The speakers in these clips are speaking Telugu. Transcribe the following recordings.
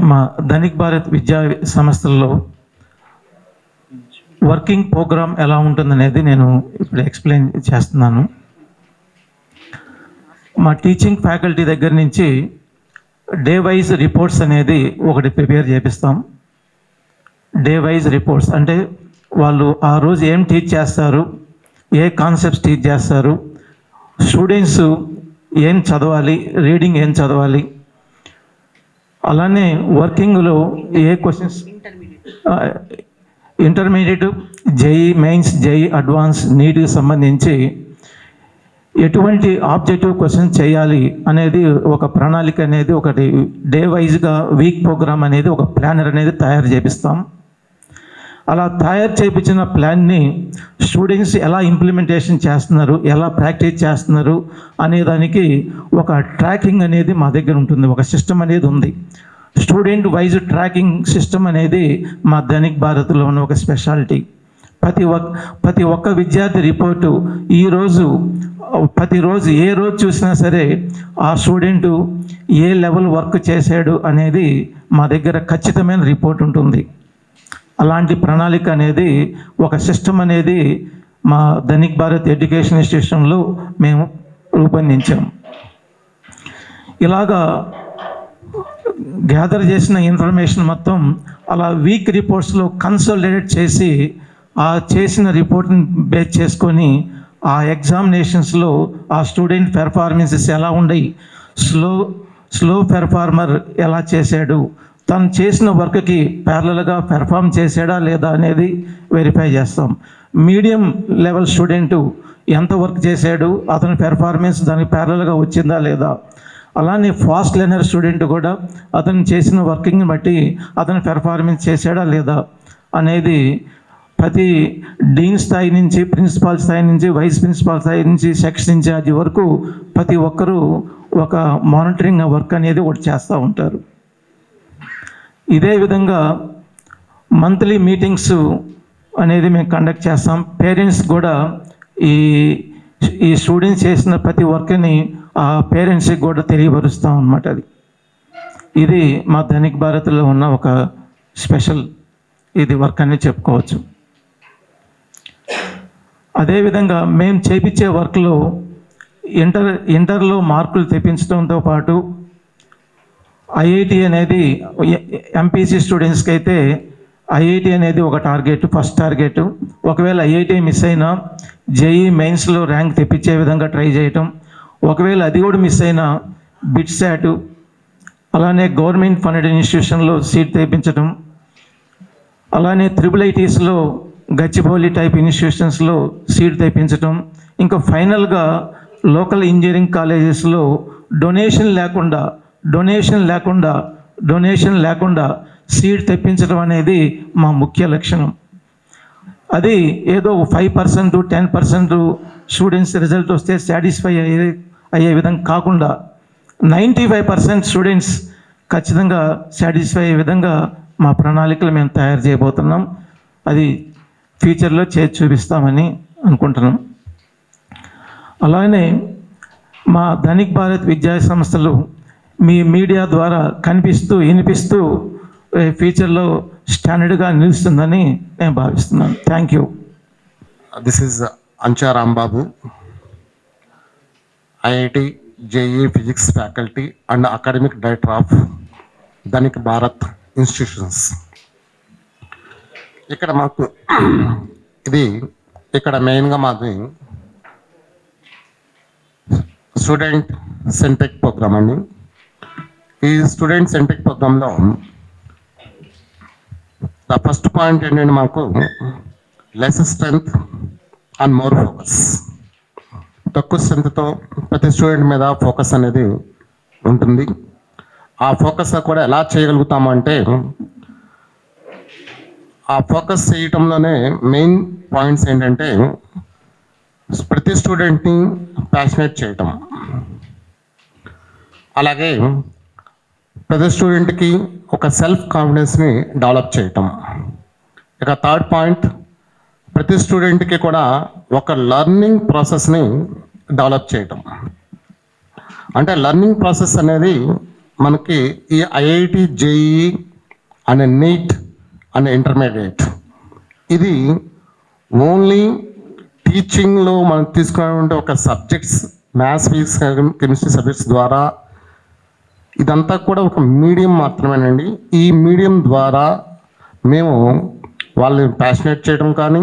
మా ధనిక్ భారత్ విద్యా సంస్థల్లో వర్కింగ్ ప్రోగ్రామ్ ఎలా ఉంటుందనేది నేను ఇప్పుడు ఎక్స్ప్లెయిన్ చేస్తున్నాను. మా టీచింగ్ ఫ్యాకల్టీ దగ్గర నుంచి డే వైజ్ రిపోర్ట్స్ అనేది ఒకటి ప్రిపేర్ చేపిస్తాం. డే వైజ్ రిపోర్ట్స్ అంటే వాళ్ళు ఆ రోజు ఏం టీచ్ చేస్తారు, ఏ కాన్సెప్ట్స్ టీచ్ చేస్తారు, స్టూడెంట్స్ ఏం చదవాలి, రీడింగ్ ఏం చదవాలి, అలానే వర్కింగ్లో ఏ questions, intermediate, JEE mains, JEE advance, నీట్కి సంబంధించి ఎటువంటి ఆబ్జెక్టివ్ క్వశ్చన్ చేయాలి అనేది ఒక ప్రణాళిక అనేది ఒకటి డే వైజ్గా వీక్ ప్రోగ్రామ్ అనేది ఒక ప్లానర్ అనేది తయారు చేపిస్తాం. అలా తయారు చేయించిన ప్లాన్ని స్టూడెంట్స్ ఎలా ఇంప్లిమెంటేషన్ చేస్తున్నారు, ఎలా ప్రాక్టీస్ చేస్తున్నారు అనే దానికి ఒక ట్రాకింగ్ అనేది మా దగ్గర ఉంటుంది. ఒక సిస్టమ్ అనేది ఉంది. స్టూడెంట్ వైజ్ ట్రాకింగ్ సిస్టమ్ అనేది మా ధనిక్ భారత్లో ఉన్న ఒక స్పెషాలిటీ. ప్రతి ఒక్క విద్యార్థి రిపోర్టు ప్రతిరోజు ఏ రోజు చూసినా సరే ఆ స్టూడెంటు ఏ లెవెల్ వర్క్ చేశాడు అనేది మా దగ్గర ఖచ్చితమైన రిపోర్ట్ ఉంటుంది. అలాంటి ప్రణాళిక అనేది ఒక సిస్టమ్ అనేది మా ధనిక్ భారత్ ఎడ్యుకేషన్ ఇన్స్టిట్యూషన్లో మేము రూపొందించాము. ఇలాగా గ్యాదర్ చేసిన ఇన్ఫర్మేషన్ మొత్తం అలా వీక్ రిపోర్ట్స్లో కన్సాలిడేట్ చేసి ఆ చేసిన రిపోర్ట్ని బేస్ చేసుకొని ఆ ఎగ్జామినేషన్స్లో ఆ స్టూడెంట్ పెర్ఫార్మెన్సెస్ ఎలా ఉన్నాయి, స్లో పెర్ఫార్మర్ ఎలా చేశాడు, తను చేసిన వర్క్కి ప్యారలల్గా పెర్ఫామ్ చేశాడా లేదా అనేది వెరిఫై చేస్తాం. మీడియం లెవెల్ స్టూడెంటు ఎంత వర్క్ చేశాడు, అతని పెర్ఫార్మెన్స్ దానికి ప్యారలల్గా వచ్చిందా లేదా, అలానే ఫాస్ట్ లెర్నర్ స్టూడెంట్ కూడా అతను చేసిన వర్కింగ్ని బట్టి అతను పెర్ఫార్మెన్స్ చేశాడా లేదా అనేది ప్రతి డీన్ స్థాయి నుంచి, ప్రిన్సిపాల్ స్థాయి నుంచి, వైస్ ప్రిన్సిపాల్ స్థాయి నుంచి, సెక్షన్ ఇన్ఛార్జి వరకు ప్రతి ఒక్కరూ ఒక మానిటరింగ్ వర్క్ అనేది ఒకటి చేస్తూ ఉంటారు. ఇదే విధంగా మంత్లీ మీటింగ్స్ అనేది మేము కండక్ట్ చేస్తాం. పేరెంట్స్ కూడా ఈ స్టూడెంట్స్ చేసిన ప్రతి వర్క్ని ఆ పేరెంట్స్కి కూడా తెలియపరుస్తాం అన్నమాట. ఇది మా ధనిక్ భారత్లో ఉన్న ఒక స్పెషల్ వర్క్ అని చెప్పుకోవచ్చు. అదేవిధంగా మేము చేపించే వర్క్లో ఇంటర్లో మార్కులు తెప్పించడంతో పాటు ఐఐటి అనేది ఎంపీసీ స్టూడెంట్స్కి అయితే ఐఐటి అనేది ఒక టార్గెట్, ఫస్ట్ టార్గెట్. ఒకవేళ ఐఐటి మిస్ అయినా జేఈ మెయిన్స్లో ర్యాంక్ తెప్పించే విధంగా ట్రై చేయటం, ఒకవేళ అది కూడా మిస్ అయినా బిట్సాట్, అలానే గవర్నమెంట్ ఫండెడ్ ఇన్స్టిట్యూషన్లో సీట్ తెప్పించడం, అలానే ఐఐటీస్లో గచ్చిబౌలి టైప్ ఇన్స్టిట్యూషన్స్లో సీట్ తెప్పించడం, ఇంకా ఫైనల్గా లోకల్ ఇంజనీరింగ్ కాలేజెస్లో డొనేషన్ లేకుండా సీట్ తెప్పించడం అనేది మా ముఖ్య లక్షణం. అది ఏదో 5%, 10% స్టూడెంట్స్ రిజల్ట్ వస్తే సాటిస్ఫై అయ్యే విధంగా కాకుండా 95% స్టూడెంట్స్ ఖచ్చితంగా సాటిస్ఫై అయ్యే విధంగా మా ప్రణాళికలు మేము తయారు చేయబోతున్నాం. అది ఫ్యూచర్లో చేసి చూపిస్తామని అనుకుంటున్నాం. అలానే మా ధనిక్ భారత్ విద్యా సంస్థలు మీ మీడియా ద్వారా కనిపిస్తూ వినిపిస్తూ ఫ్యూచర్లో స్టాండర్డ్గా నిలుస్తుందని నేను భావిస్తున్నాను. Thank you. This is Ancha Rambabu, IIT JEE physics faculty and academic director of Dhanik Bharat institutions. ఇక్కడ మాకు ఇక్కడ మెయిన్గా మాది స్టూడెంట్ సెంట్రిక్ ప్రోగ్రామ్ అండి. ఈ స్టూడెంట్ సెంట్రిక్ ప్రోగ్రాంలో ద ఫస్ట్ పాయింట్ ఏంటంటే మాకు less strength and more focus. తక్కువ స్ట్రెంగ్త్తో ప్రతి స్టూడెంట్ మీద ఫోకస్ అనేది ఉంటుంది. ఆ ఫోకస్ కూడా ఎలా చేయగలుగుతాము అంటే ఆ ఫోకస్ చేయటంలోనే మెయిన్ పాయింట్స్ ఏంటంటే ప్రతి స్టూడెంట్ని ప్యాషనేట్ చేయటం, అలాగే ప్రతి స్టూడెంట్కి ఒక సెల్ఫ్ కాన్ఫిడెన్స్ని డెవలప్ చేయటం. ఇక థర్డ్ పాయింట్, ప్రతి స్టూడెంట్కి కూడా ఒక లర్నింగ్ ప్రాసెస్ని డెవలప్ చేయటం. అంటే లర్నింగ్ ప్రాసెస్ అనేది మనకి ఈ IIT JEE and NEET and intermediate ఇది ఓన్లీ టీచింగ్లో మనం తీసుకున్నటువంటి ఒక subjects maths physics chemistry subjects ద్వారా ఇదంతా కూడా ఒక మీడియం మాత్రమేనండి. ఈ మీడియం ద్వారా మేము వాళ్ళని ప్యాషనేట్ చేయడం కానీ,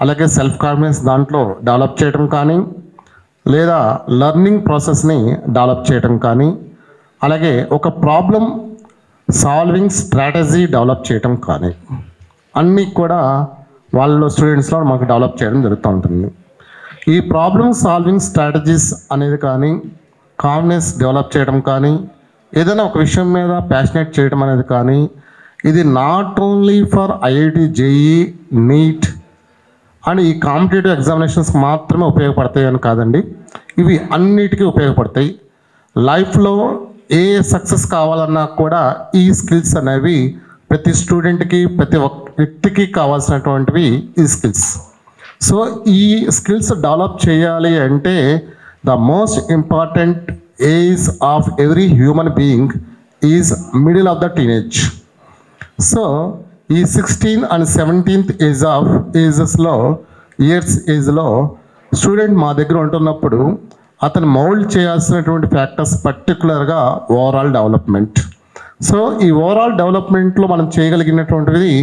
అలాగే సెల్ఫ్ కాన్ఫిడెన్స్ దాంట్లో డెవలప్ చేయడం కానీ, లేదా లెర్నింగ్ ప్రాసెస్ని డెవలప్ చేయడం కానీ, అలాగే ఒక ప్రాబ్లం సాల్వింగ్ స్ట్రాటజీ డెవలప్ చేయడం కానీ అన్నీ కూడా వాళ్ళ స్టూడెంట్స్లో మాకు డెవలప్ చేయడం జరుగుతూ ఉంటుంది. ఈ ప్రాబ్లమ్ సాల్వింగ్ స్ట్రాటజీస్ అనేది కానీ, కాన్ఫిడెన్స్ డెవలప్ చేయడం కానీ, ఏదైనా ఒక విషయం మీద ప్యాషనేట్ చేయడం అనేది కానీ, ఇది not only for IIT JEE NEET and ఈ కాంపిటేటివ్ ఎగ్జామినేషన్స్ మాత్రమే ఉపయోగపడతాయి అని కాదండి, ఇవి అన్నిటికీ ఉపయోగపడతాయి. లైఫ్లో ఏ సక్సెస్ కావాలన్నా కూడా ఈ స్కిల్స్ అనేవి ప్రతి స్టూడెంట్కి, ప్రతి ఒక్క వ్యక్తికి కావాల్సినటువంటివి ఈ స్కిల్స్. సో ఈ స్కిల్స్ డెవలప్ చేయాలి అంటే the most important age of every human being is middle of the teenage. So ఈ 16 and 17th ఏజ్లో స్టూడెంట్ మా దగ్గర ఉంటున్నప్పుడు అతను మౌల్డ్ చేయాల్సినటువంటి ఫ్యాక్టర్స్ పర్టికులర్గా ఓవరాల్ డెవలప్మెంట్. సో ఈ ఓవరాల్ డెవలప్మెంట్లో మనం చేయగలిగినటువంటిది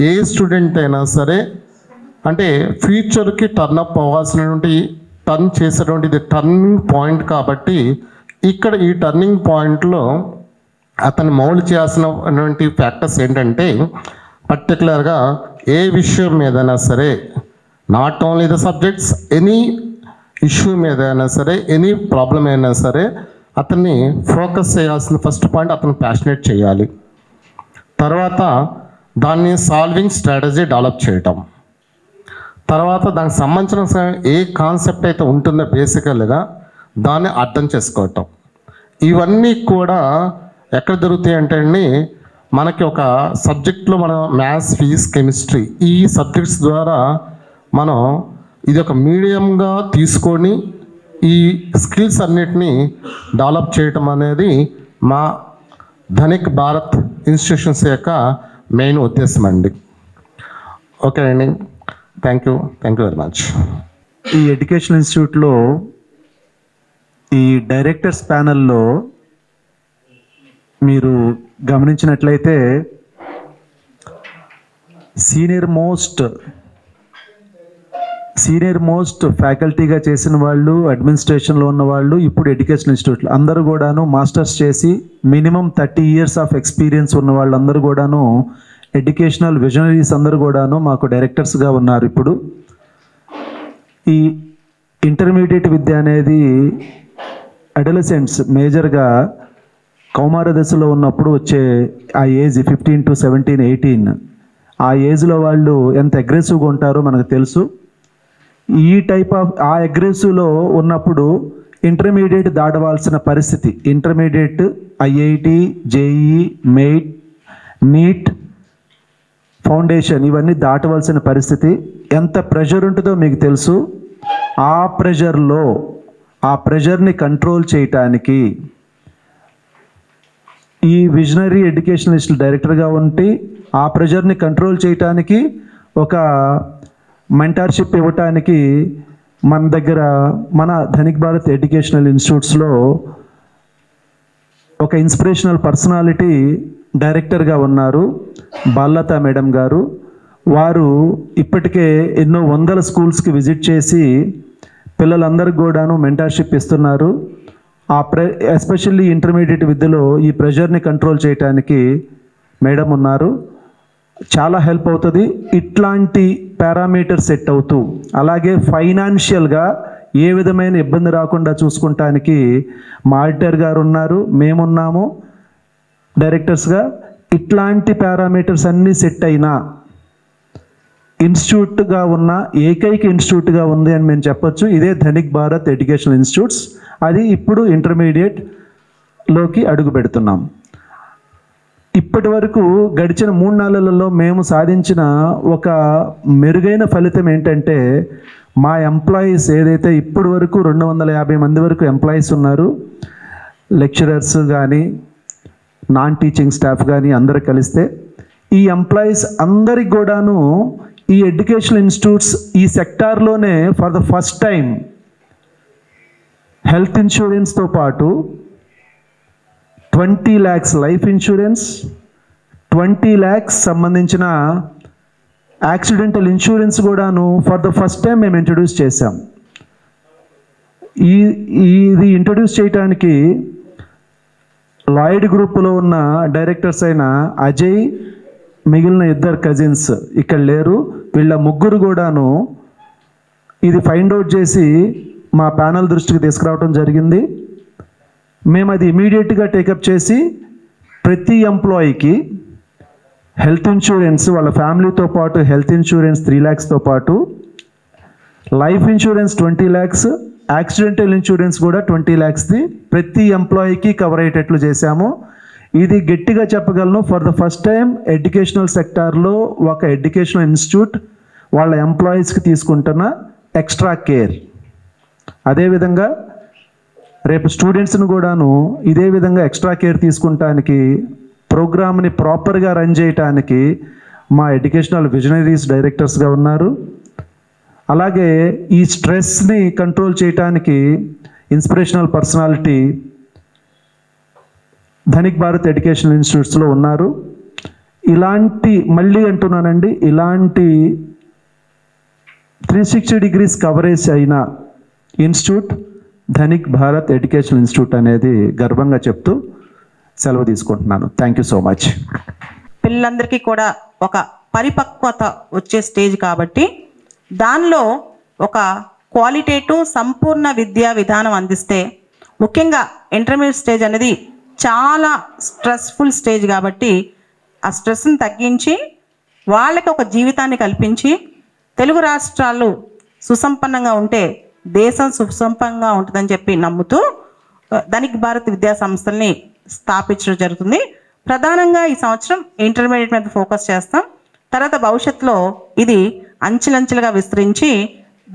ఏ స్టూడెంట్ అయినా సరే, అంటే ఫ్యూచర్కి టర్న్అప్ అవ్వాల్సినటువంటి టర్న్ చేసేటువంటిది టర్నింగ్ పాయింట్ కాబట్టి ఇక్కడ ఈ టర్నింగ్ పాయింట్లో అతను మౌల్డ్ చేయాల్సినటువంటి ఫ్యాక్టర్స్ ఏంటంటే పర్టికులర్గా ఏ విషయం మీదైనా సరే, not only the subjects, any issue మీద అయినా సరే, ఎనీ ప్రాబ్లం అయినా సరే అతన్ని ఫోకస్ చేయాల్సిన ఫస్ట్ పాయింట్ అతను ప్యాషనేట్ చేయాలి. తర్వాత దాన్ని సాల్వింగ్ స్ట్రాటజీ డెవలప్ చేయటం, తర్వాత దానికి సంబంధించిన ఏ కాన్సెప్ట్ అయితే ఉంటుందో బేసికల్గా దాన్ని అర్థం చేసుకోవటం. ఇవన్నీ కూడా ఎక్కడ దొరుకుతాయి అంటే అండి, మనకి ఒక సబ్జెక్ట్లో మనం మ్యాథ్స్ ఫిజిక్స్ కెమిస్ట్రీ ఈ సబ్జెక్ట్స్ ద్వారా మనం ఇది ఒక మీడియంగా తీసుకొని ఈ స్కిల్స్ అన్నిటినీ డెవలప్ చేయటం అనేది మా ధనిక్ భారత్ ఇన్స్టిట్యూషన్స్ యొక్క మెయిన్ ఉద్దేశం అండి. ఓకే అండి, థ్యాంక్ యూ వెరీ మచ్. ఈ ఎడ్యుకేషన్ ఇన్స్టిట్యూట్లో ఈ డైరెక్టర్స్ ప్యానెల్లో మీరు గమనించినట్లయితే సీనియర్ మోస్ట్ ఫ్యాకల్టీగా చేసిన వాళ్ళు, అడ్మినిస్ట్రేషన్లో ఉన్న వాళ్ళు, ఇప్పుడు ఎడ్యుకేషన్ ఇన్స్టిట్యూట్లో అందరూ కూడాను మాస్టర్స్ చేసి మినిమం 30 years ఆఫ్ ఎక్స్పీరియన్స్ ఉన్న వాళ్ళందరూ కూడాను ఎడ్యుకేషనల్ విజనరీస్ అందరూ కూడాను మాకు డైరెక్టర్స్గా ఉన్నారు. ఇప్పుడు ఈ ఇంటర్మీడియట్ విద్య అనేది అడలసెంట్స్ మేజర్గా కౌమార దశలో ఉన్నప్పుడు వచ్చే ఆ ఏజ్ 15 to 17, 18 ఆ ఏజ్లో వాళ్ళు ఎంత అగ్రెసివ్గా ఉంటారో మనకు తెలుసు. ఈ టైప్ ఆఫ్ ఆ అగ్రెసివ్లో ఉన్నప్పుడు ఇంటర్మీడియట్ దాటవలసిన పరిస్థితి, intermediate IIT JEE main NEET foundation ఇవన్నీ దాటవలసిన పరిస్థితి. ఎంత ప్రెషర్ ఉంటుందో మీకు తెలుసు. ఆ ప్రెషర్ని కంట్రోల్ చేయటానికి ఈ విజనరీ ఎడ్యుకేషనలిస్ట్ డైరెక్టర్గా ఉండి ఆ ప్రెషర్ని కంట్రోల్ చేయటానికి ఒక మెంటార్షిప్ ఇవ్వటానికి మన దగ్గర మన ధనిక్ భారత్ ఎడ్యుకేషనల్ ఇన్స్టిట్యూట్స్లో ఒక ఇన్స్పిరేషనల్ పర్సనాలిటీ డైరెక్టర్గా ఉన్నారు బాలలత మేడం గారు. వారు ఇప్పటికే ఎన్నో వందల స్కూల్స్కి విజిట్ చేసి పిల్లలందరికీ కూడాను మెంటార్షిప్ ఇస్తున్నారు. ఎస్పెషల్లీ ఇంటర్మీడియట్ విద్యలో ఈ ప్రెషర్ని కంట్రోల్ చేయడానికి మేడం ఉన్నారు. చాలా హెల్ప్ అవుతుంది. ఇట్లాంటి పారామీటర్ సెట్ అవుతూ అలాగే ఫైనాన్షియల్గా ఏ విధమైన ఇబ్బంది రాకుండా చూసుకుంటానికి మా ఆడిటర్ గారు ఉన్నారు, మేమున్నాము డైరెక్టర్స్గా. ఇట్లాంటి పారామీటర్స్ అన్నీ సెట్ అయినా ఇన్స్టిట్యూట్గా ఉన్న ఏకైక ఇన్స్టిట్యూట్గా ఉంది అని మేము చెప్పొచ్చు. ఇదే ధనిక్ భారత్ ఎడ్యుకేషనల్ ఇన్స్టిట్యూట్స్. అది ఇప్పుడు ఇంటర్మీడియట్లోకి అడుగు పెడుతున్నాం. ఇప్పటి వరకు గడిచిన 3 నెలలలో మేము సాధించిన ఒక మెరుగైన ఫలితం ఏంటంటే, మా ఎంప్లాయీస్ ఏదైతే ఇప్పటి వరకు 250 మంది వరకు ఎంప్లాయీస్ ఉన్నారు, లెక్చరర్స్ కానీ నాన్ టీచింగ్ స్టాఫ్ కానీ అందరు కలిస్తే ఈ ఎంప్లాయీస్ అందరికి కూడాను ఈ ఎడ్యుకేషనల్ ఇన్స్టిట్యూట్స్ ఈ సెక్టార్లోనే for the first time health ఇన్సూరెన్స్తో పాటు 20 lakhs లైఫ్ ఇన్సూరెన్స్, 20 lakhs సంబంధించిన యాక్సిడెంటల్ ఇన్సూరెన్స్ కూడాను ఫర్ ద ఫస్ట్ టైం మేము ఇంట్రడ్యూస్ చేశాం. ఇది ఇంట్రడ్యూస్ చేయడానికి లాయిడ్ గ్రూప్లో ఉన్న డైరెక్టర్స్ అయిన అజయ్, మిగిలిన 2 కజిన్స్ ఇక్కడ లేరు, వీళ్ళ ముగ్గురు కూడాను ఇది ఫైండ్ అవుట్ చేసి మా ప్యానల్ దృష్టికి తీసుకురావడం జరిగింది. మేము అది ఇమీడియట్గా టేకప్ చేసి ప్రతి ఎంప్లాయీకి హెల్త్ ఇన్సూరెన్స్, వాళ్ళ ఫ్యామిలీతో పాటు హెల్త్ ఇన్సూరెన్స్ 3 lakhsతో పాటు life insurance 20 lakhs, accidental insurance కూడా 20 lakhsది ప్రతి ఎంప్లాయీకి కవర్ అయ్యేటట్లు చేశాము. ఇది గట్టిగా చెప్పగలను, for the first time educational సెక్టార్లో ఒక ఎడ్యుకేషనల్ ఇన్స్టిట్యూట్ వాళ్ళ ఎంప్లాయీస్కి తీసుకుంటున్న ఎక్స్ట్రా కేర్. అదేవిధంగా రేపు స్టూడెంట్స్ని కూడాను ఇదే విధంగా ఎక్స్ట్రా కేర్ తీసుకుంటానికి, ప్రోగ్రామ్ని ప్రాపర్గా రన్ చేయటానికి మా ఎడ్యుకేషనల్ విజనరీస్ డైరెక్టర్స్గా ఉన్నారు. అలాగే ఈ స్ట్రెస్ని కంట్రోల్ చేయటానికి inspirational personality Dhanik Bharat educational ఇన్స్టిట్యూట్స్లో ఉన్నారు. ఇలాంటి మళ్ళీ అంటున్నానండి, ఇలాంటి 360 degrees కవరేజ్ అయిన institute Dhanik Bharat educational institute అనేది గర్వంగా చెప్తూ సెలవు తీసుకుంటున్నాను. Thank you so much. పిల్లలందరికీ కూడా ఒక పరిపక్వత వచ్చే స్టేజ్ కాబట్టి దానిలో ఒక క్వాలిటేటివ్ సంపూర్ణ విద్యా విధానం అందిస్తే, ముఖ్యంగా ఇంటర్మీడియట్ స్టేజ్ అనేది చాలా స్ట్రెస్ఫుల్ స్టేజ్ కాబట్టి ఆ స్ట్రెస్ని తగ్గించి వాళ్ళకి ఒక జీవితాన్ని కల్పించి తెలుగు రాష్ట్రాలు సుసంపన్నంగా ఉంటే దేశం సుసంపన్నంగా ఉంటుందని చెప్పి నమ్ముతూ ధనిక్ భారత్ విద్యా సంస్థల్ని స్థాపించడం జరుగుతుంది. ప్రధానంగా ఈ సంవత్సరం ఇంటర్మీడియట్ మీద ఫోకస్ చేస్తాం. తర్వాత భవిష్యత్తులో ఇది అంచెలంచెలుగా విస్తరించి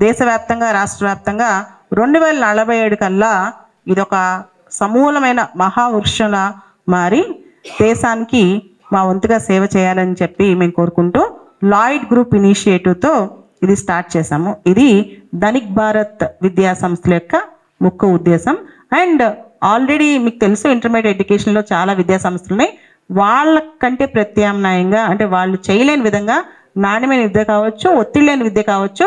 దేశవ్యాప్తంగా, రాష్ట్ర వ్యాప్తంగా 2047 కల్లా ఇది ఒక సమూలమైన మహావృక్షంలా మారి దేశానికి మా వంతుగా సేవ చేయాలని చెప్పి మేము కోరుకుంటూ లాయిడ్ గ్రూప్ ఇనిషియేటివ్తో ఇది స్టార్ట్ చేశాము. ఇది ధనిక్ భారత్ విద్యా సంస్థల యొక్క ముఖ్య ఉద్దేశం. అండ్ ఆల్రెడీ మీకు తెలుసు ఇంటర్మీడియట్ ఎడ్యుకేషన్లో చాలా విద్యా సంస్థలు ఉన్నాయి. వాళ్ళకంటే ప్రత్యామ్నాయంగా, అంటే వాళ్ళు చేయలేని విధంగా నాణ్యమైన విద్య కావచ్చు, ఒత్తిడి లేని విద్య కావచ్చు,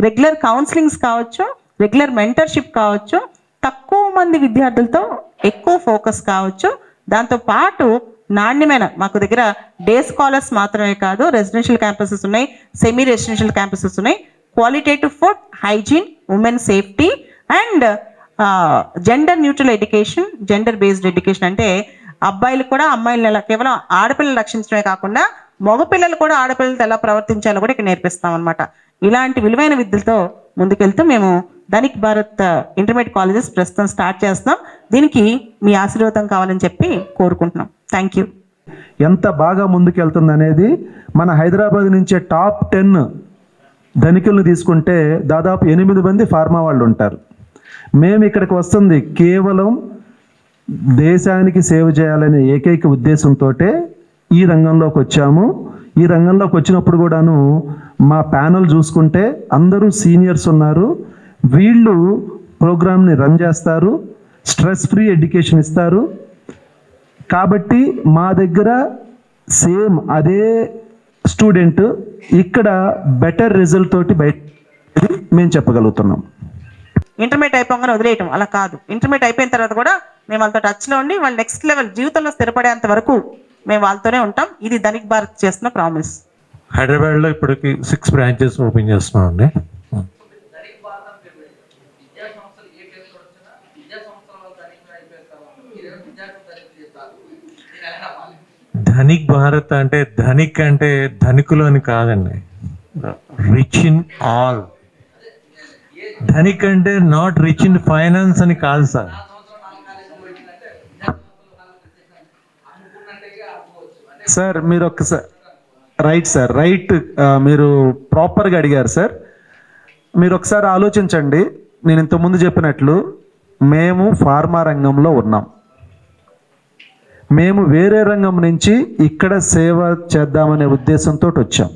రెగ్యులర్ కౌన్సిలింగ్స్ కావచ్చు, రెగ్యులర్ మెంటర్షిప్ కావచ్చు, తక్కువ మంది విద్యార్థులతో ఎక్కువ ఫోకస్ కావచ్చు. దాంతోపాటు నాణ్యమైన, మాకు దగ్గర డే స్కాలర్స్ మాత్రమే కాదు, రెసిడెన్షియల్ క్యాంపసెస్ ఉన్నాయి, సెమీ రెసిడెన్షియల్ క్యాంపసెస్ ఉన్నాయి, qualitative food, hygiene, women safety and gender neutral education, gender based education. అంటే అబ్బాయిలు కూడా అమ్మాయిలను ఎలా, కేవలం ఆడపిల్లలు రక్షించడమే కాకుండా మగపిల్లలు కూడా ఆడపిల్లలతో ఎలా ప్రవర్తించాలో కూడా ఇక్కడ నేర్పిస్తాం అనమాట. ఇలాంటి విలువైన విద్యలతో ముందుకెళ్తూ మేము ధనిక్ భారత్ ఇంటర్మీడియట్ కాలేజెస్ ప్రస్తుతం స్టార్ట్ చేస్తున్నాం. దీనికి మీ ఆశీర్వాదం కావాలని చెప్పి కోరుకుంటున్నాం. Thank you. ఎంత బాగా ముందుకెళ్తుంది అనేది, మన హైదరాబాద్ నుంచే టాప్ 10 ధనికులను తీసుకుంటే దాదాపు 8 మంది ఫార్మా వాళ్ళు ఉంటారు. మేము ఇక్కడికి వస్తుంది కేవలం దేశానికి సేవ చేయాలనే ఏకైక ఉద్దేశంతో ఈ రంగంలోకి వచ్చాము. ఈ రంగంలోకి వచ్చినప్పుడు కూడాను మా ప్యానల్ చూసుకుంటే అందరూ సీనియర్స్ ఉన్నారు. వీళ్ళు ప్రోగ్రామ్ని రన్ చేస్తారు, స్ట్రెస్ ఫ్రీ ఎడ్యుకేషన్ ఇస్తారు. కాబట్టి మా దగ్గర సేమ్ అదే స్టూడెంట్ ఇక్కడ బెటర్ రిజల్ట్ తోటి బయట మేము చెప్పగలుగుతున్నాం. ఇంటర్మీడియట్ అయిపోగానే వదిలేయటం అలా కాదు. ఇంటర్మీడియట్ అయిపోయిన తర్వాత కూడా మేము వాళ్ళతో టచ్లో ఉండి వాళ్ళు నెక్స్ట్ లెవెల్ జీవితంలో స్థిరపడేంత వరకు మేము వాళ్ళతోనే ఉంటాం. ఇది ధనిక్ భారత్ చేస్తున్న ప్రామిస్. హైదరాబాద్లో ఇప్పటికి 6 బ్రాంచెస్ ఓపెన్ చేస్తున్నాం అండి. ధనిక్ భారత్ అంటే ధనిక్ అంటే ధనికులు అని కాదండి, రిచ్ ఇన్ ఆల్. ధనిక్ అంటే నాట్ రిచ్ ఇన్ ఫైనాన్స్ అని కాదు సార్. సార్ మీరు ఒక్కసారి రైట్ సార్, రైట్, మీరు ప్రాపర్గా అడిగారు సార్. మీరు ఒకసారి ఆలోచించండి. నేను ఇంతకుముందు చెప్పినట్లు మేము ఫార్మా రంగంలో ఉన్నాం. మేము వేరే రంగం నుంచి ఇక్కడ సేవ చేద్దామనే ఉద్దేశంతో వచ్చాం.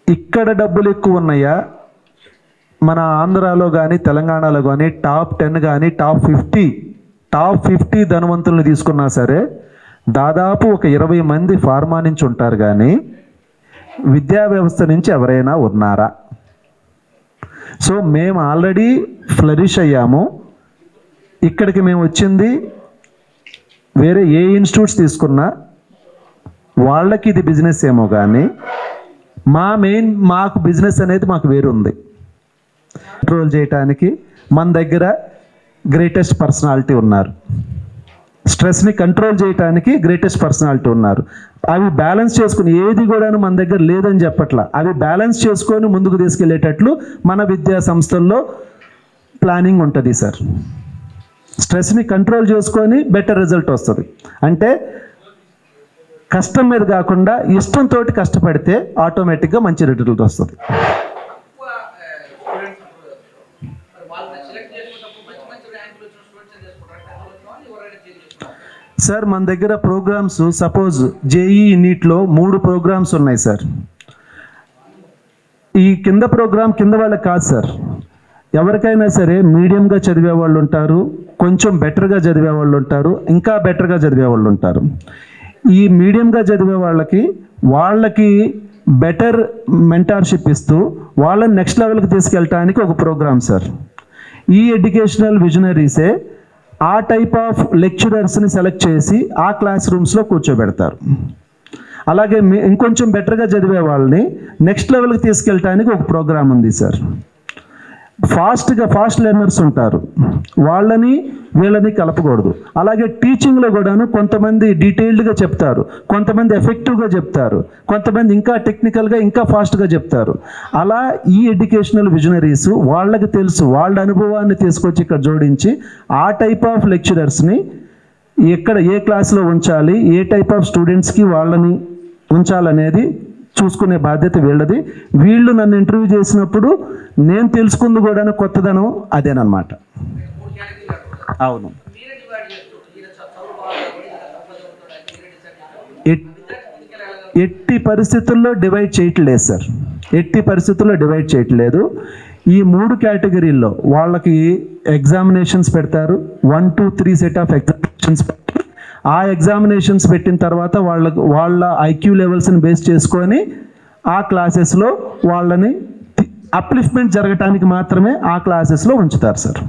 ఇక్కడ డబ్బులు ఎక్కువ ఉన్నాయా, మన ఆంధ్రాలో కానీ తెలంగాణలో కానీ టాప్ 10 కానీ టాప్ 50 ధనవంతులను తీసుకున్నా సరే దాదాపు ఒక 20 మంది ఫార్మా నుంచి ఉంటారు, కానీ విద్యా వ్యవస్థ నుంచి ఎవరైనా ఉన్నారా? సో మేము ఆల్రెడీ ఫ్లరిష్ అయ్యాము. ఇక్కడికి మేము వచ్చింది వేరే ఏ ఇన్స్టిట్యూట్స్ తీసుకున్నా వాళ్ళకి ఇది బిజినెస్ ఏమో, కానీ మాకు బిజినెస్ అనేది మాకు వేరు ఉంది. కంట్రోల్ చేయటానికి మన దగ్గర గ్రేటెస్ట్ పర్సనాలిటీ ఉన్నారు. స్ట్రెస్ని కంట్రోల్ చేయడానికి గ్రేటెస్ట్ పర్సనాలిటీ ఉన్నారు. అవి బ్యాలెన్స్ చేసుకుని, ఏది కూడా మన దగ్గర లేదని చెప్పట్లా, అవి బ్యాలెన్స్ చేసుకొని ముందుకు తీసుకెళ్లేటట్లు మన విద్యా సంస్థల్లో ప్లానింగ్ ఉంటుంది సార్. స్ట్రెస్ని కంట్రోల్ చేసుకొని బెటర్ రిజల్ట్ వస్తుంది. అంటే కష్టం మీద కాకుండా ఇష్టంతో కష్టపడితే ఆటోమేటిక్గా మంచి రిజల్ట్ వస్తుంది. సార్ మన దగ్గర ప్రోగ్రామ్స్, సపోజ్ జేఈ నీట్లో 3 ప్రోగ్రామ్స్ ఉన్నాయి సార్. ఈ కింద ప్రోగ్రామ్ కింద వాళ్ళకి కాదు సార్, ఎవరికైనా సరే మీడియంగా చదివే వాళ్ళు ఉంటారు, కొంచెం బెటర్గా చదివే వాళ్ళు ఉంటారు, ఇంకా బెటర్గా చదివే వాళ్ళు ఉంటారు. ఈ మీడియంగా చదివే వాళ్ళకి బెటర్ మెంటార్షిప్ ఇస్తూ వాళ్ళని నెక్స్ట్ లెవెల్కి తీసుకెళ్ళటానికి ఒక ప్రోగ్రామ్ సార్. ఈ ఎడ్యుకేషనల్ విజనరీసే ఆ టైప్ ఆఫ్ లెక్చరర్స్ని సెలెక్ట్ చేసి ఆ క్లాస్ రూమ్స్లో కూర్చోబెడతారు. అలాగే ఇంకొంచెం బెటర్గా చదివే వాళ్ళని నెక్స్ట్ లెవెల్కి తీసుకెళ్ళటానికి ఒక ప్రోగ్రామ్ ఉంది సార్. ఫాస్ట్ లెర్నర్స్ ఉంటారు, వీళ్ళని కలపకూడదు. అలాగే టీచింగ్లో కూడాను కొంతమంది డీటెయిల్డ్గా చెప్తారు, కొంతమంది ఎఫెక్టివ్గా చెప్తారు, కొంతమంది ఇంకా టెక్నికల్గా ఇంకా ఫాస్ట్గా చెప్తారు. అలా ఈ ఎడ్యుకేషనల్ విజనరీస్ వాళ్ళకి తెలుసు, వాళ్ళ అనుభవాన్ని తీసుకొచ్చి ఇక్కడ జోడించి ఆ టైప్ ఆఫ్ లెక్చరర్స్ని ఎక్కడ ఏ క్లాస్లో ఉంచాలి, ఏ టైప్ ఆఫ్ స్టూడెంట్స్కి వాళ్ళని ఉంచాలనేది చూసుకునే బాధ్యత వీళ్ళది. వీళ్ళు నన్ను ఇంటర్వ్యూ చేసినప్పుడు నేను తెలుసుకుంది కూడా కొత్తదనం అదేనమాట. అవును, ఎట్టి పరిస్థితుల్లో డివైడ్ చేయట్లేదు సార్, ఎట్టి పరిస్థితుల్లో డివైడ్ చేయట్లేదు. ఈ 3 కేటగిరీల్లో వాళ్ళకి ఎగ్జామినేషన్స్ పెడతారు. 1, 2, 3 సెట్ ఆఫ్ ఎగ్జామినేషన్స్ పెట్టి ఆ ఎగ్జామినేషన్స్ పెట్టిన తర్వాత వాళ్ళ ఐక్యూ లెవెల్స్ని బేస్ చేసుకొని ఆ క్లాసెస్లో వాళ్ళని అప్లిఫ్ట్మెంట్ జరగటానికి మాత్రమే ఆ క్లాసెస్లో ఉంచుతారు సార్.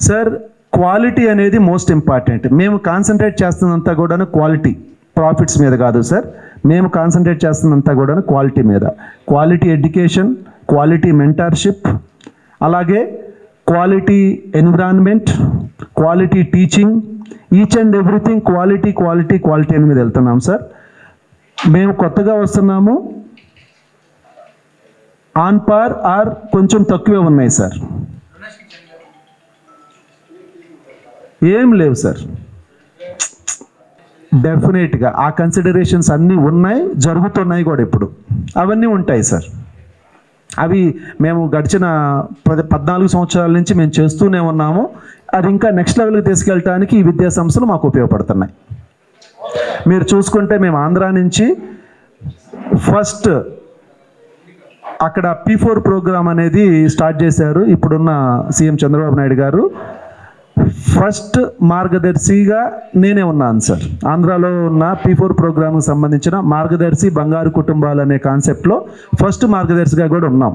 సార్ క్వాలిటీ అనేది మోస్ట్ ఇంపార్టెంట్. మేము కాన్సన్ట్రేట్ చేస్తున్నంతా కూడా క్వాలిటీ, ప్రాఫిట్స్ మీద కాదు సార్. మేము కాన్సన్ట్రేట్ చేస్తున్నంతా కూడా క్వాలిటీ మీద. క్వాలిటీ ఎడ్యుకేషన్, క్వాలిటీ మెంటార్షిప్, అలాగే quality environment, quality teaching, each and everything quality అని మీద వెళ్తున్నాం సార్. మేము కొత్తగా వస్తున్నాము, ఆన్ పార్ ఆర్ కొంచెం తక్కువే ఉన్నాయి సార్. ఏం లేవు సార్, డెఫినెట్గా ఆ కన్సిడరేషన్స్ అన్నీ ఉన్నాయి, జరుగుతున్నాయి కూడా ఇప్పుడు. అవన్నీ ఉంటాయి సార్. అవి మేము గడిచిన 14 సంవత్సరాల నుంచి మేము చేస్తూనే ఉన్నాము. అది ఇంకా నెక్స్ట్ లెవెల్కి తీసుకెళ్ళటానికి ఈ విద్యా సంస్థలు మాకు ఉపయోగపడుతున్నాయి. మీరు చూసుకుంటే మేము ఆంధ్రా నుంచి ఫస్ట్ అక్కడ P4 ప్రోగ్రామ్ అనేది స్టార్ట్ చేశారు ఇప్పుడున్న సీఎం చంద్రబాబు నాయుడు గారు. ఫస్ట్ మార్గదర్శిగా నేనే ఉన్నాను సార్. ఆంధ్రాలో ఉన్న P4 ప్రోగ్రామ్కి సంబంధించిన మార్గదర్శి బంగారు కుటుంబాలు అనే కాన్సెప్ట్లో ఫస్ట్ మార్గదర్శిగా కూడా ఉన్నాం.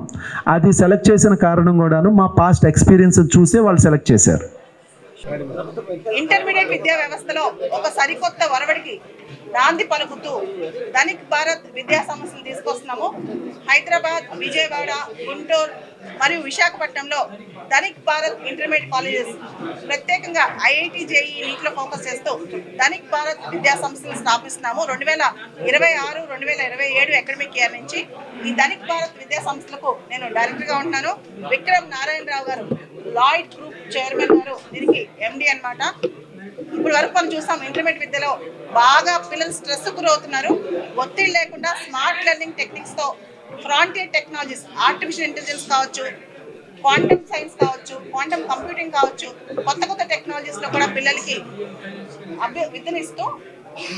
అది సెలెక్ట్ చేసిన కారణం కూడాను మా పాస్ట్ ఎక్స్పీరియన్స్ చూసే వాళ్ళు సెలెక్ట్ చేశారు. ఇంటర్మీడియట్ విద్యా వ్యవస్థలో ఒక సరికొత్త వరవడికి నాంది పలుకుతూ ధనిక్ భారత్ విద్యా సంస్థలు తీసుకొస్తున్నాము. హైదరాబాద్, విజయవాడ, గుంటూరు మరియు విశాఖపట్నంలో ధనిక్ భారత్ ఇంటర్మీడియట్ కాలేజెస్, ప్రత్యేకంగా ఐఐటి జేఈ నీటిలో ఫోకస్ చేస్తూ ధనిక్ భారత్ విద్యా సంస్థలు స్థాపిస్తున్నాము. 2026-2027 అకాడమిక్ ఇయర్ నుంచి ఈ ధనిక్ భారత్ విద్యా సంస్థలకు నేను డైరెక్టర్గా ఉంటున్నాను. విక్రమ్ నారాయణరావు గారు లాయిడ్ గ్రూప్ చైర్మన్ గారు దీనికి ఎండి అన్నమాట. ఇప్పుడు వరకు మనం చూస్తాం ఇంటర్మీడియట్ విద్యలో బాగా పిల్లలు స్ట్రెస్ గురవుతున్నారు. ఒత్తిడి లేకుండా స్మార్ట్ లెర్నింగ్ టెక్నిక్స్తో ఫ్రాంటియర్ టెక్నాలజీస్, ఆర్టిఫిషియల్ ఇంటెలిజెన్స్ కావచ్చు, క్వాంటమ్ సైన్స్ కావచ్చు, క్వాంటమ్ కంప్యూటింగ్ కావచ్చు, కొత్త కొత్త టెక్నాలజీస్లో కూడా పిల్లలకి విద్యనిస్తూ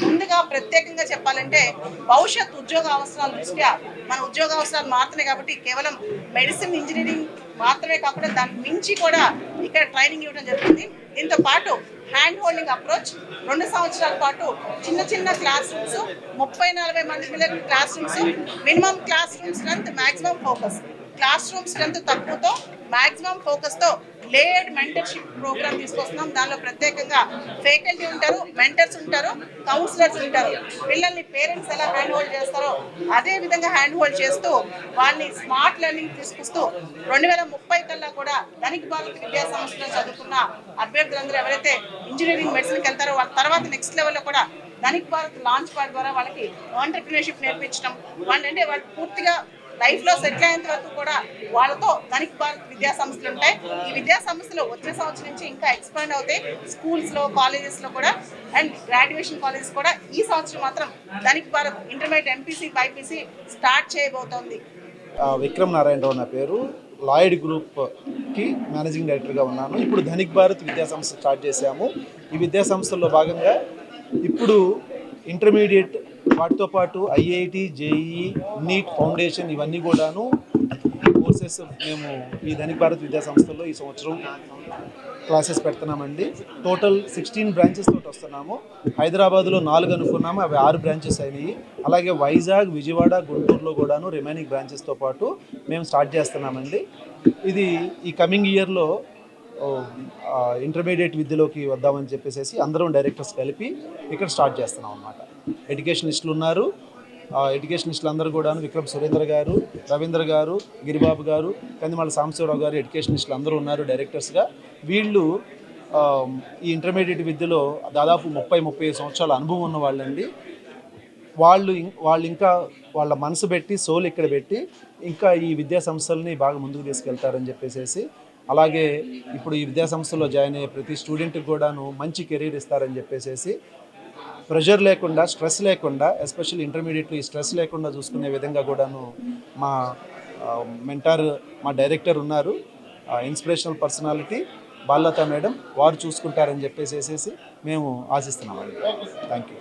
ముందుగా ప్రత్యేకంగా చెప్పాలంటే భవిష్యత్ ఉద్యోగ అవసరాల దృష్ట్యా మన ఉద్యోగ అవసరాలు మాత్రమే కాబట్టి కేవలం మెడిసిన్, ఇంజనీరింగ్ మాత్రమే కాకుండా దాని మించి కూడా ఇక్కడ ట్రైనింగ్ ఇవ్వడం జరుగుతుంది. దీంతో పాటు హ్యాండ్ హోల్డింగ్ అప్రోచ్ 2 సంవత్సరాల పాటు చిన్న చిన్న క్లాస్ రూమ్స్, 30-40 మంది పిల్లలకి class rooms, minimum class room strength, maximum focus, class room strength తక్కువతో మ్యాక్సిమం ఫోకస్తో లేయర్డ్ మెంటర్షిప్ ప్రోగ్రామ్ తీసుకొస్తున్నాం. దానిలో ప్రత్యేకంగా ఫ్యాకల్టీ ఉంటారు, మెంటర్స్ ఉంటారు, కౌన్సిలర్స్ ఉంటారు. పిల్లల్ని పేరెంట్స్ ఎలా హ్యాండ్ హోల్డ్ చేస్తారో అదే విధంగా హ్యాండ్ హోల్డ్ చేస్తూ వాళ్ళని స్మార్ట్ లెర్నింగ్ తీసుకొస్తూ 2030 కల్లా కూడా ధనిక్ భారత్ విద్యా సంస్థలో చదువుకున్న అభ్యర్థులందరూ ఎవరైతే ఇంజనీరింగ్, మెడిసిన్కి వెళ్తారో వాళ్ళ తర్వాత నెక్స్ట్ లెవెల్లో కూడా ధనిక్ భారత్ లాంచ్ ప్యాడ్ ద్వారా వాళ్ళకి ఆంటర్ప్రినర్షిప్ నేర్పించడం, వాళ్ళంటే వాళ్ళు పూర్తిగా లైఫ్లో సెటిల్ అయ్యేంత వరకు కూడా వాళ్ళతో ధనిక్ భారత్ విద్యా సంస్థలు ఉంటాయి. ఈ విద్యా సంస్థలు వచ్చే సంవత్సరం నుంచి ఇంకా ఎక్స్పాండ్ అవుతాయి స్కూల్స్లో, కాలేజెస్లో కూడా, అండ్ గ్రాడ్యుయేషన్ కాలేజెస్ కూడా. ఈ సంవత్సరం మాత్రం Dhanik Bharat intermediate MPC, BiPC start చేయబోతోంది. విక్రమ్ నారాయణరావు నా పేరు. లాయిడ్ గ్రూప్కి మేనేజింగ్ డైరెక్టర్గా ఉన్నాను. ఇప్పుడు ధనిక్ భారత్ విద్యా సంస్థ స్టార్ట్ చేశాము. ఈ విద్యా సంస్థల్లో భాగంగా ఇప్పుడు ఇంటర్మీడియట్ వాటితో పాటు ఐఐటి, జేఈఈ, నీట్, ఫౌండేషన్ ఇవన్నీ కూడాను కోర్సెస్ మేము ఈ ధనిక్ భారత్ విద్యా సంస్థల్లో ఈ సంవత్సరం క్లాసెస్ పెడుతున్నామండి. టోటల్ 16 బ్రాంచెస్ తోటి వస్తున్నాము. హైదరాబాద్లో 4 అనుకున్నాము, అవి 6 బ్రాంచెస్ అయినాయి. అలాగే వైజాగ్, విజయవాడ, గుంటూరులో కూడాను రిమైనింగ్ బ్రాంచెస్తో పాటు మేము స్టార్ట్ చేస్తున్నామండి. ఇది ఈ కమింగ్ ఇయర్లో ఇంటర్మీడియట్ విద్యలోకి వద్దామని చెప్పేసి అందరం డైరెక్టర్స్ కలిపి ఇక్కడ స్టార్ట్ చేస్తున్నాం అన్నమాట. ఎడ్యుకేషనిస్టులు ఉన్నారు. ఎడ్యుకేషనిస్టులు అందరూ కూడా విక్రమ్ సురేంద్ర గారు, రవీంద్ర గారు, గిరిబాబు గారు, కందిమాల సాంబశివరావు గారు ఎడ్యుకేషనిస్టులు అందరూ ఉన్నారు డైరెక్టర్స్గా. వీళ్ళు ఈ ఇంటర్మీడియట్ విద్యలో దాదాపు 30-35 సంవత్సరాల అనుభవం ఉన్న వాళ్ళండి. వాళ్ళు ఇంకా వాళ్ళ మనసు పెట్టి, సోల్ ఇక్కడ పెట్టి ఇంకా ఈ విద్యా సంస్థల్ని బాగా ముందుకు తీసుకెళ్తారని చెప్పేసి, అలాగే ఇప్పుడు ఈ విద్యా సంస్థలో జాయిన్ అయ్యే ప్రతి స్టూడెంట్కి కూడాను మంచి కెరీర్ ఇస్తారని చెప్పేసి, ప్రెషర్ లేకుండా, స్ట్రెస్ లేకుండా, ఎస్పెషల్లీ ఇంటర్మీడియట్లో ఈ స్ట్రెస్ లేకుండా చూసుకునే విధంగా కూడాను మా మెంటార్, మా డైరెక్టర్ ఉన్నారు, ఇన్స్పిరేషనల్ పర్సనాలిటీ బాలలత మేడం, వారు చూసుకుంటారని చెప్పేసి మేము ఆశిస్తున్నామండి. Thank you.